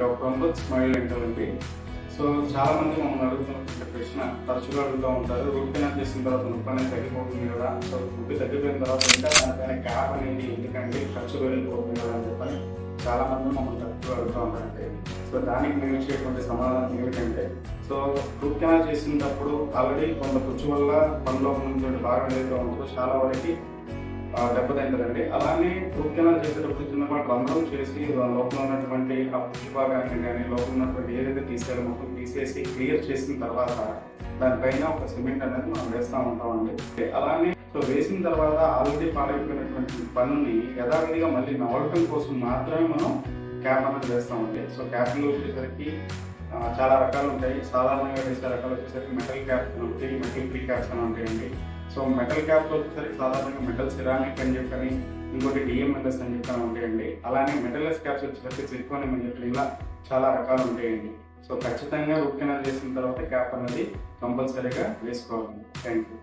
Doctor smile ఏంటంటే so చాలా మంది మమ్మల్ని అడుగుతున్న ప్రశ్న తరచుగా అడుగుతూ ఉంటారు. రూట్ కెనాల్ చేసిన తర్వాత నొప్పి అనేది తగ్గిపోతుంది కదా, సో నొప్పి తగ్గిపోయిన తర్వాత ఇంకా దానిపైన క్యాప్ అనేది ఎందుకంటే ఖర్చు వెళ్ళిపోతుంది కదా అని చెప్పని చాలా మంది మమ్మల్ని తరచుగా అడుగుతూ ఉంటారంటే సో దానికి మేము ఇచ్చేటువంటి సమాధానం ఏమిటంటే సో రూట్ కెనాల్ చేసినప్పుడు ఆల్రెడీ కొంత పుచ్చు వల్ల పనిలో ఉన్నటువంటి భాగం ఏదైతే ఉంటుందో చాలా వరకు దెబ్బతింటదండి. అలానే రూట్ కెనాల్ చేసేటప్పుడు చిన్నపాటు రంధ్రం చేసి లోపల ఉన్నటువంటి ఆ పుచ్చు భాగాన్ని కానీ లోపల ఉన్నటువంటి ఏదైతే తీసేయాలో మొత్తం తీసేసి క్లియర్ చేసిన తర్వాత దానిపైన ఒక సిమెంట్ అనేది మనం వేస్తూ ఉంటామండి. అలానే సో వేసిన తర్వాత ఆల్రెడీ పాడైపోయినటువంటి పనుని యథావిధిగా మళ్ళీ నవలటం కోసం మాత్రమే మనం క్యాప్ అనేది వేస్తామండి. సో క్యాప్లో వచ్చేసరికి చాలా రకాలు ఉంటాయి. సాధారణంగా వేసే రకాలు వచ్చేసరికి మెటల్ క్యాప్స్ అని ఉంటాయి, మెటల్ ఫ్రీ క్యాప్స్ అని ఉంటాయండి. సో మెటల్ క్యాప్లో వచ్చేసరికి సాధారణంగా మెటల్ సిరామిక్ అని చెప్పని ఇంకోటి డిఎంఎల్ఎస్ అని చెప్పని ఉంటాయండి. అలానే మెటల్లెస్ క్యాప్స్ వచ్చేసరికి సిలికాన్ అని చెప్పి ఇలా చాలా రకాలు ఉంటాయండి. సో ఖచ్చితంగా రూట్ కెనాల్ చేసిన తర్వాత క్యాప్ అనేది కంపల్సరీగా వేసుకోవాలి. Thank you.